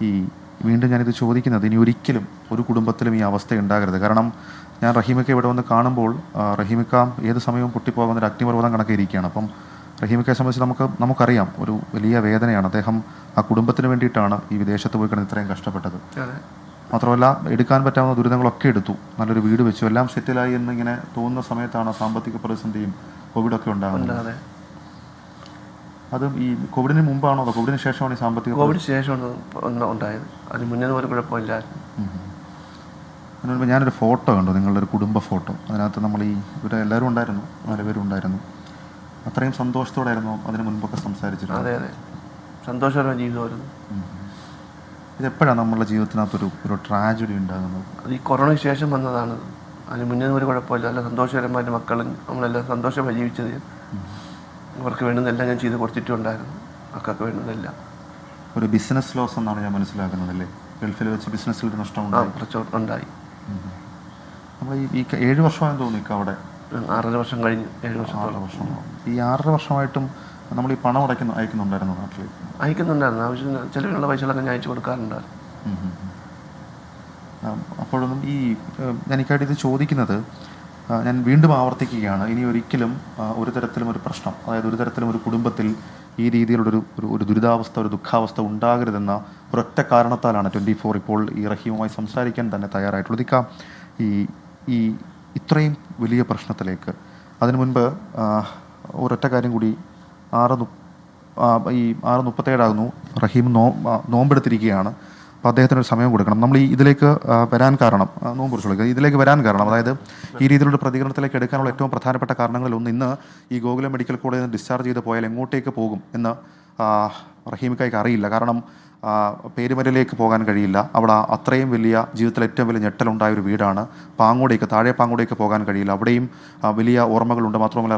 ഈ വീണ്ടും ഞാനിത് ചോദിക്കുന്നത്, ഇനി ഒരിക്കലും ഒരു കുടുംബത്തിലും ഈ അവസ്ഥ ഉണ്ടാകരുത്. കാരണം ഞാൻ റഹീമിക്ക ഇവിടെ വന്ന് കാണുമ്പോൾ റഹീമിക്ക ഏത് സമയവും പൊട്ടിപ്പോകുന്ന ഒരു അഗ്നിപർവ്വതം കണക്കെ ഇരിക്കുകയാണ്. അപ്പം റഹീമിക്കയെ സംബന്ധിച്ച് നമുക്കറിയാം, ഒരു വലിയ വേദനയാണ്. അദ്ദേഹം ആ കുടുംബത്തിന് വേണ്ടിയിട്ടാണ് ഈ വിദേശത്ത് പോയി കിടന്ന് ഇത്രയും കഷ്ടപ്പെട്ടത്. മാത്രമല്ല, എടുക്കാൻ പറ്റാവുന്ന ദുരിതങ്ങളൊക്കെ എടുത്തു, നല്ലൊരു വീട് വെച്ചു, എല്ലാം സെറ്റിലായി എന്നിങ്ങനെ തോന്നുന്ന സമയത്താണ് സാമ്പത്തിക പ്രതിസന്ധിയും കോവിഡൊക്കെ ഉണ്ടാകുന്നത്. അതും ഈ കോവിഡിന് മുമ്പാണോ അതോ കോവിഡിന് ശേഷമാണ് ഈ സാമ്പത്തിക? കോവിഡ് ശേഷമാണ് ഉണ്ടായത്, അതിന് മുന്നേ ഒരു കുഴപ്പമില്ലായിരുന്നു. അതിന് മുൻപ് ഞാനൊരു ഫോട്ടോ കണ്ടു, നിങ്ങളുടെ ഒരു കുടുംബ ഫോട്ടോ. അതിനകത്ത് നമ്മൾ ഇവിടെ എല്ലാവരും ഉണ്ടായിരുന്നു, 4 പേരും ഉണ്ടായിരുന്നു. അത്രയും സന്തോഷത്തോടായിരുന്നു അതിന് മുൻപൊക്കെ സംസാരിച്ചിരുന്നത്. അതെ അതെ, സന്തോഷകരമായ ജീവിതമായിരുന്നു. ഇതെപ്പോഴാണ് നമ്മളുടെ ജീവിതത്തിനകത്തൊരു ട്രാജഡി ഉണ്ടാകുന്നത്? അത് ഈ കൊറോണയ്ക്ക് ശേഷം വന്നതാണ്. അതിന് മുന്നേ ഒരു കുഴപ്പമില്ല, നല്ല സന്തോഷകരമായിട്ട് മക്കളും നമ്മളെല്ലാം സന്തോഷമായി ജീവിച്ചത്. അവർക്ക് വേണ്ടുന്നതെല്ലാം ഞാൻ ചെയ്ത് കൊടുത്തിട്ടുണ്ടായിരുന്നു, മക്കൾക്ക് വേണ്ടുന്നതെല്ലാം. ഒരു ബിസിനസ് ലോസ് എന്നാണ് ഞാൻ മനസ്സിലാക്കുന്നതല്ലേ? ഗൾഫിൽ വെച്ച് ബിസിനസ്സിൽ ഒരു നഷ്ടം ഉണ്ടായി. നമ്മൾ ഈ 7 വർഷമാണെന്ന് തോന്നി അവിടെ. 6.5 വർഷം കഴിഞ്ഞു. 7 വർഷം. ഈ 6.5 വർഷമായിട്ടും നമ്മൾ ഈ പണം അയക്കുന്നുണ്ടായിരുന്നു നാട്ടിൽ? അയക്കുന്നുണ്ടായിരുന്നു, ആവശ്യത്തിന് ചിലവിനുള്ള പൈസകളൊക്കെ ഞാൻ അയച്ചു കൊടുക്കാറുണ്ടായിരുന്നു. അപ്പോഴൊന്നും ഞാനിക്കായിട്ട് ഇത് ചോദിക്കുന്നത്, ഞാൻ വീണ്ടും ആവർത്തിക്കുകയാണ്, ഇനി ഒരിക്കലും ഒരു തരത്തിലും ഒരു പ്രശ്നം, അതായത് ഒരു തരത്തിലും ഒരു കുടുംബത്തിൽ ഈ രീതിയിലുള്ളൊരു ദുരിതാവസ്ഥ, ഒരു ദുഃഖാവസ്ഥ ഉണ്ടാകരുതെന്ന ഒരൊറ്റ കാരണത്താലാണ് 24 ഇപ്പോൾ ഈ റഹീമുമായി സംസാരിക്കാൻ തന്നെ തയ്യാറായിട്ടുള്ളത്. ഈ ഇത്രയും വലിയ പ്രശ്നത്തിലേക്ക് അതിനു മുൻപ് ഒരൊറ്റ കാര്യം കൂടി, 6:37 ആകുന്നു, റഹീം നോമ്പെടുത്തിരിക്കുകയാണ്. അപ്പോൾ അദ്ദേഹത്തിനൊരു സമയം കൊടുക്കണം. നമ്മൾ ഇതിലേക്ക് വരാൻ കാരണം, നോമ്പ് കുറിച്ചുള്ള ഇതിലേക്ക് വരാൻ കാരണം, അതായത് ഈ രീതിയിലുള്ള പ്രതികരണത്തിലേക്ക് എടുക്കാനുള്ള ഏറ്റവും പ്രധാനപ്പെട്ട കാരണങ്ങളിലൊന്ന്, ഇന്ന് ഈ ഗോകുലം മെഡിക്കൽ കോളേജിൽ നിന്ന് ഡിസ്ചാർജ് ചെയ്ത് പോയാൽ എങ്ങോട്ടേക്ക് പോകും എന്ന് റഹീമിക്കായ്ക്ക് അറിയില്ല. കാരണം പേരുമലയിലേക്ക് പോകാൻ കഴിയില്ല, അവിടെ അത്രയും വലിയ ജീവിതത്തിൽ ഏറ്റവും വലിയ ഞെട്ടലുണ്ടായ ഒരു വീടാണ്. താഴെ പാങ്ങോടേക്ക് പോകാൻ കഴിയില്ല, അവിടെയും വലിയ ഓർമ്മകളുണ്ട്. മാത്രമല്ല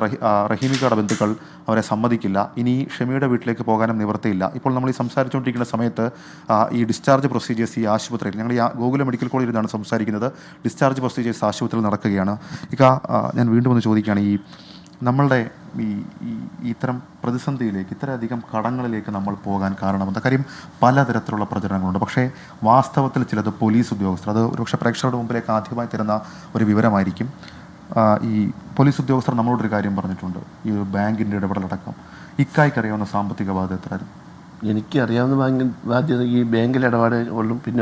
റഹീമിക്കയുടെ ബന്ധുക്കൾ അവരെ സമ്മതിക്കില്ല. ഇനി ഷെമിയുടെ വീട്ടിലേക്ക് പോകാനും നിവൃത്തിയില്ല. ഇപ്പോൾ നമ്മൾ ഈ സംസാരിച്ചുകൊണ്ടിരിക്കുന്ന സമയത്ത് ഈ ഡിസ്ചാർജ് പ്രൊസീജിയേഴ്സ് ഈ ആശുപത്രിയിൽ, ഞങ്ങൾ ഈ ഗോകുലം മെഡിക്കൽ കോളേജിൽ നിന്നാണ് സംസാരിക്കുന്നത്, ഡിസ്ചാർജ് പ്രൊസീജിയേഴ്സ് ആശുപത്രിയിൽ നടക്കുകയാണ്. ഞാൻ വീണ്ടും ഒന്ന് ചോദിക്കുകയാണ്, നമ്മളുടെ ഇത്തരം പ്രതിസന്ധിയിലേക്ക്, ഇത്രയധികം കടങ്ങളിലേക്ക് നമ്മൾ പോകാൻ കാരണമെന്താ? കാര്യം പലതരത്തിലുള്ള പ്രചരണങ്ങളുണ്ട്, പക്ഷേ വാസ്തവത്തിൽ ചിലത് പോലീസ് ഉദ്യോഗസ്ഥർ, അത് ഒരുപക്ഷെ പ്രേക്ഷകരുടെ മുമ്പിലേക്ക് ആദ്യമായി തരുന്ന ഒരു വിവരമായിരിക്കും. ഈ പോലീസ് ഉദ്യോഗസ്ഥർ നമ്മളോടൊരു കാര്യം പറഞ്ഞിട്ടുണ്ട്, ഈ ബാങ്കിൻ്റെ ഇടപെടലടക്കം. ഇക്കായ്ക്കറിയാവുന്ന സാമ്പത്തിക ബാധ്യത എത്രയായിരുന്നു? എനിക്കറിയാവുന്ന ബാധ്യത ഈ ബാങ്കിലെ ഇടപാട് ഉള്ളൂ. പിന്നെ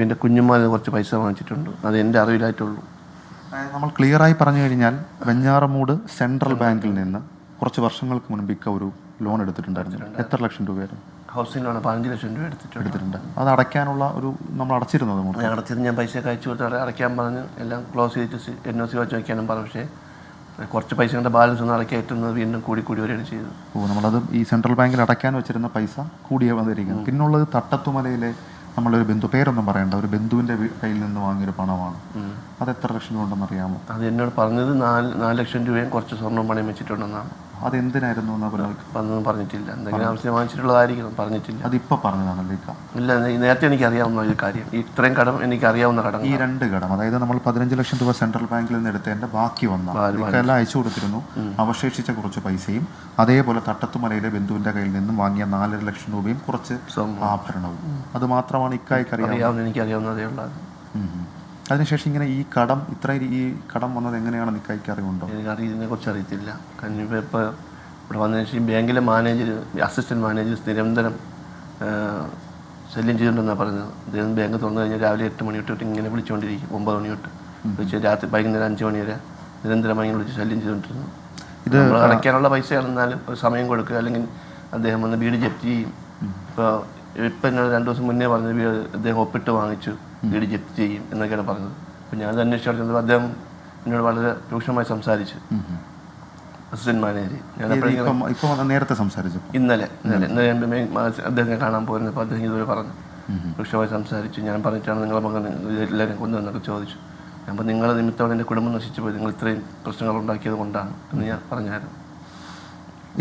എൻ്റെ കുഞ്ഞുമാന് കുറച്ച് പൈസ വാങ്ങിച്ചിട്ടുണ്ട്, അത് എൻ്റെ അറിവിലായിട്ടുള്ളൂ. നമ്മൾ ക്ലിയറായി പറഞ്ഞു കഴിഞ്ഞാൽ, വെഞ്ഞാറമൂട് സെൻട്രൽ ബാങ്കിൽ നിന്ന് കുറച്ച് വർഷങ്ങൾക്ക് മുൻപ് ഒരു ലോൺ എടുത്തിട്ടുണ്ടായിരുന്നു. എത്ര ലക്ഷം രൂപയായിരുന്നു? ഹൗസിംഗ് ലോൺ 15 ലക്ഷം രൂപ എടുത്തിട്ടുണ്ട്. അത് അടയ്ക്കാനുള്ള നമ്മൾ അടച്ചിരുന്നത്? ഞാൻ പൈസ അയച്ചു കൊടുത്ത് അടയ്ക്കാൻ പറഞ്ഞ് എല്ലാം ക്ലോസ് ചെയ്തിട്ട് NOC വെച്ച് വയ്ക്കാനും പറഞ്ഞു. പക്ഷേ കുറച്ച് പൈസയുടെ ബാലൻസ് ഒന്ന് അടയ്ക്കാൻ എത്തുന്നത് വീണ്ടും കൂടി വരികയാണ് ചെയ്തത്. നമ്മളത് ഈ സെൻട്രൽ ബാങ്കിൽ അടയ്ക്കാൻ വെച്ചിരുന്ന പൈസ കൂടിയേ വന്നിരിക്കുന്നു. പിന്നുള്ളത് തട്ടത്തുമലയിലെ നമ്മളൊരു പേരൊന്നും പറയണ്ട, ഒരു ബന്ധുവിൻ്റെ കയ്യിൽ നിന്ന് വാങ്ങിയൊരു പണമാണ്. അത് എത്ര ലക്ഷം രൂപ ഉണ്ടെന്ന് അറിയാമോ? അത് എന്നോട് പറഞ്ഞത് 4 ലക്ഷം രൂപയും കുറച്ച് സ്വർണ്ണം പണയം വെച്ചിട്ടുണ്ടെന്നാണ്. അതെന്തിനായിരുന്നു അതൊന്നും പറഞ്ഞിട്ടില്ല. എന്തെങ്കിലും ആവശ്യം വാങ്ങിച്ചിട്ടുള്ളതായിരിക്കും, പറഞ്ഞിട്ടില്ല. അതിപ്പോൾ പറഞ്ഞതാണല്ലേ? ഇല്ല, നേരത്തെ എനിക്കറിയാവുന്ന ഒരു കാര്യം, ഇത്രയും കടം എനിക്കറിയാവുന്ന കടം. ഈ 2 കടം, അതായത് നമ്മൾ 15 ലക്ഷം രൂപ സെൻട്രൽ ബാങ്കിൽ നിന്ന് എടുത്തതിൻ്റെ ബാക്കി എല്ലാം അയച്ചു കൊടുത്തിരുന്നു. അവശേഷിച്ച കുറച്ച് പൈസയും അതേപോലെ തട്ടത്തുമലയിലെ ബന്ധുവിൻ്റെ കയ്യിൽ നിന്നും വാങ്ങിയ 4.5 ലക്ഷം രൂപയും കുറച്ച് ആഭരണവും, അത് മാത്രമാണ് ഇക്കായ്ക്കറിയാവുന്നത്. എനിക്കറിയാവുന്നതേ ഉള്ളത്. അതിനുശേഷം ഇങ്ങനെ ഈ കടം വന്നത് എങ്ങനെയാണെന്ന് ഇക്കായ്ക്ക് അറിവുണ്ടോ? ഇതിനെ കുറിച്ച് അറിയത്തില്ല. കാരണം ഇപ്പോൾ ഇവിടെ വന്നതിന് ശേഷം ബാങ്കിലെ അസിസ്റ്റൻറ്റ് മാനേജർ നിരന്തരം ശല്യം ചെയ്തിട്ടുണ്ടെന്നാണ് പറഞ്ഞത്. അദ്ദേഹം ബാങ്ക് തുറന്നു കഴിഞ്ഞാൽ രാവിലെ 8 മണി തൊട്ട് ഇങ്ങനെ വിളിച്ചുകൊണ്ടിരിക്കും, 9 മണി തൊട്ട് വിളിച്ച് രാത്രി വൈകുന്നേരം 5 മണി വരെ നിരന്തരമായി വിളിച്ച് ശല്യം ചെയ്തുകൊണ്ടിരുന്നു. ഇത് അടയ്ക്കാനുള്ള പൈസ ആണെന്നാലും ഒരു സമയം കൊടുക്കുക, അല്ലെങ്കിൽ അദ്ദേഹം വന്ന് വീട് ജപ്തി ചെയ്യും. ഇപ്പം എന്നോട് 2 ദിവസം മുന്നേ പറഞ്ഞത് അദ്ദേഹം ഒപ്പിട്ട് വാങ്ങിച്ചു, വീട് ജപ്തി ചെയ്യും എന്നൊക്കെയാണ് പറഞ്ഞത്. അപ്പോൾ ഞാനത് അന്വേഷിച്ചപ്പോൾ അദ്ദേഹം എന്നോട് വളരെ രൂക്ഷമായി സംസാരിച്ചു, അസിസ്റ്റന്റ് മാനേജർ. നേരത്തെ സംസാരിച്ചു, ഇന്നലെ അദ്ദേഹത്തെ കാണാൻ പോയിരുന്നപ്പോൾ അദ്ദേഹം ഇതുവരെ പറഞ്ഞു, രൂക്ഷമായി സംസാരിച്ചു. ഞാൻ പറഞ്ഞിട്ടാണ് നിങ്ങളെ മകൻ എല്ലാവരും കൊണ്ടുവന്നൊക്കെ ചോദിച്ചു. അപ്പോൾ നിങ്ങളെ നിമിത്തമാണ് എൻ്റെ കുടുംബം നശിച്ചു പോയി, നിങ്ങൾ ഇത്രയും പ്രശ്നങ്ങൾ ഉണ്ടാക്കിയത് കൊണ്ടാണ് എന്ന് ഞാൻ പറഞ്ഞായിരുന്നു.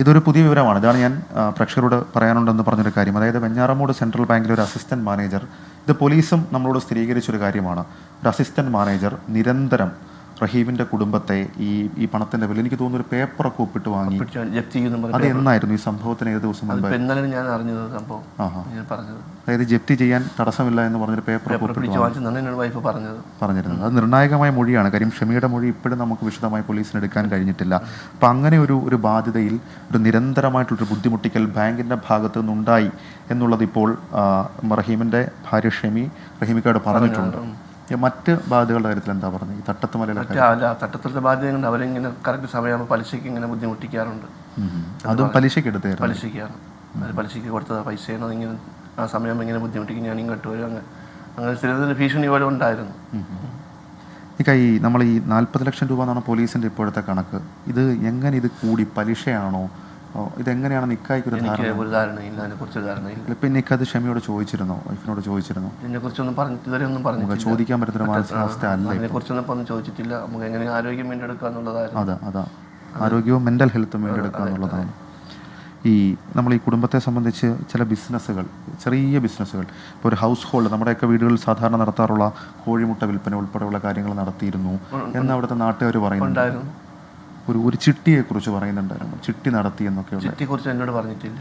ഇതൊരു പുതിയ വിവരമാണ്. ഇതാണ് ഞാൻ പ്രേക്ഷകരോട് പറയാനുണ്ടെന്ന് പറഞ്ഞൊരു കാര്യം. അതായത് വെഞ്ഞാറമൂട് സെൻട്രൽ ബാങ്കിലെ ഒരു അസിസ്റ്റന്റ് മാനേജർ, ഇത് പോലീസും നമ്മളോട് സ്ഥിരീകരിച്ചൊരു കാര്യമാണ്, ഒരു അസിസ്റ്റന്റ് മാനേജർ നിരന്തരം റഹീമിൻ്റെ കുടുംബത്തെ ഈ പണത്തിൻ്റെ പേരിൽ എനിക്ക് തോന്നുന്നു ഒരു പേപ്പറൊക്കെ ഒപ്പിട്ട് വാങ്ങി, ജപ്തി ചെയ്യുന്നു അത് എന്നായിരുന്നു ഈ സംഭവത്തിന് ഏത് ദിവസം മുൻപ്? ഇന്നലെ ഞാൻ അറിഞ്ഞത് സംഭവം ഞാൻ പറഞ്ഞത്. അതായത് ജപ്തി ചെയ്യാൻ തടസ്സമില്ല എന്ന് പറഞ്ഞൊരു പേപ്പറൊക്കെ ഒപ്പിട്ട് വാങ്ങിച്ചെന്നാണ് എന്നോട് വൈഫ് പറഞ്ഞിരുന്നത്. അത് നിർണായകമായ മൊഴിയാണ്. കാര്യം ഷമിയുടെ മൊഴി ഇപ്പോഴും നമുക്ക് വിശദമായി പോലീസിന് എടുക്കാൻ കഴിഞ്ഞിട്ടില്ല. അപ്പം അങ്ങനെ ഒരു ബാധ്യതയിൽ ഒരു നിരന്തരമായിട്ടുള്ളൊരു ബുദ്ധിമുട്ടിക്കൽ ബാങ്കിൻ്റെ ഭാഗത്തു നിന്നുണ്ടായി എന്നുള്ളത് ഇപ്പോൾ റഹീമിൻ്റെ ഭാര്യ ഷമി റഹീമിക്കോട് പറഞ്ഞിട്ടുണ്ട്. മറ്റ് ബാധ്യതകളുടെ കാര്യത്തിൽ എന്താ പറഞ്ഞത്? ഈ തട്ടത്തുമലയിലെ തട്ടത്തിലത്തെ ബാധ്യതയുണ്ട്. അവരിങ്ങനെ കറക്റ്റ് സമയമാകുമ്പോൾ പലിശയ്ക്ക് ഇങ്ങനെ ബുദ്ധിമുട്ടിക്കാറുണ്ട്. അതും പലിശയ്ക്ക് എടുത്തായിരുന്നു. പലിശയ്ക്കാണ് അത് പലിശയ്ക്ക് കൊടുത്തത് പൈസയാണ്. ഇങ്ങനെ ആ സമയം ഇങ്ങനെ ബുദ്ധിമുട്ടിക്കും, ഞാൻ ഇങ്ങോട്ട് വരും, അങ്ങനെ സ്ഥിരത്തിൽ ഭീഷണി പോലെ ഉണ്ടായിരുന്നു. ഈ നമ്മൾ ഈ 40 ലക്ഷം രൂപ എന്നാണ് പോലീസിൻ്റെ ഇപ്പോഴത്തെ കണക്ക്. ഇത് എങ്ങനെ ഇത് കൂടി? പലിശയാണോ? ഇതെങ്ങനെയാണ് നിക്കായ്ക്ക് ഒരു ധാരണയില്ല, അതിനെക്കുറിച്ച് ധാരണയില്ല. ഇപ്പം നിക്കത് ഷമിയോട് ചോദിച്ചിരുന്നോ, വൈഫിനോട് ചോദിച്ചിരുന്നോ? ഇതിനെക്കുറിച്ചൊന്നും ഇതുവരെ ഒന്നും പറഞ്ഞു. ചോദിക്കാൻ പറ്റുന്ന മാനസികാവസ്ഥ അല്ല. അതിനെക്കുറിച്ചൊന്നും ചോദിച്ചിട്ടില്ല. നമുക്ക് എങ്ങനെ ആരോഗ്യം വീണ്ടെടുക്കുക എന്നുള്ളതായിരുന്നു. അതാ ആരോഗ്യവും മെൻ്റൽ ഹെൽത്തും വീണ്ടെടുക്കുക എന്നുള്ളതാണ്. നമ്മൾ ഈ കുടുംബത്തെ സംബന്ധിച്ച് ചില ബിസിനസ്സുകൾ, ചെറിയ ബിസിനസ്സുകൾ, ഇപ്പോൾ ഒരു ഹൗസ് ഹോൾഡ്, നമ്മുടെയൊക്കെ വീടുകളിൽ സാധാരണ നടത്താറുള്ള കോഴിമുട്ട വിൽപ്പന ഉൾപ്പെടെയുള്ള കാര്യങ്ങൾ നടത്തിയിരുന്നു എന്ന് അവിടുത്തെ നാട്ടുകാർ പറയുന്നുണ്ടായിരുന്നു. ഒരു ചിട്ടിയെക്കുറിച്ച് പറയുന്നുണ്ടായിരുന്നു, ചിട്ടി നടത്തി എന്നൊക്കെ. ചിട്ടിയെക്കുറിച്ച് എന്നോട് പറഞ്ഞിട്ടില്ല.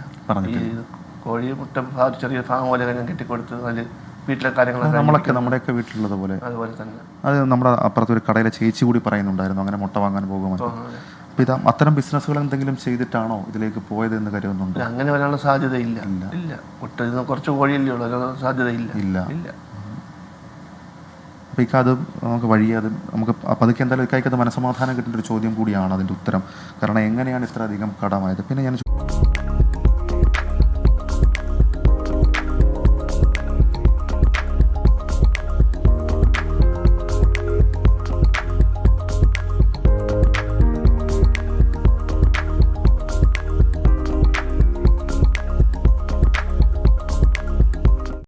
കോഴിമുട്ട ചെറിയ ഫാം പോലെ ഞാൻ കെട്ടിക്കൊടുത്ത് അതിൽ വീട്ടിലെ കാര്യങ്ങൾ നമ്മുടെയൊക്കെ വീട്ടിലുള്ളത് പോലെ അതുപോലെ തന്നെ. അത് നമ്മുടെ അപ്പുറത്ത് ഒരു കടയിലെ ചേച്ചി കൂടി പറയുന്നുണ്ടായിരുന്നു അങ്ങനെ മുട്ട വാങ്ങാൻ പോകുമെന്ന്. അപ്പം അത്തരം ബിസിനസ്സുകൾ എന്തെങ്കിലും ചെയ്തിട്ടാണോ ഇതിലേക്ക് പോയത് എന്ന് കരുതുന്നുണ്ട്? അങ്ങനെ വരാനുള്ള സാധ്യതയില്ല. ഇല്ല, കുറച്ച് കോഴിയല്ലേ ഉള്ളൂ, സാധ്യതയില്ല. ഇല്ല. അപ്പോൾ അത് നമുക്ക് വഴിയത് നമുക്ക് പതുക്കെ എന്തായാലും ഇക്കായ്ക്കത് മനസ്സമാധാനം കിട്ടുന്ന ഒരു ചോദ്യം കൂടിയാണ് അതിൻ്റെ ഉത്തരം. കാരണം എങ്ങനെയാണ് ഇത്ര അധികം കടമായത്? പിന്നെ ഞാൻ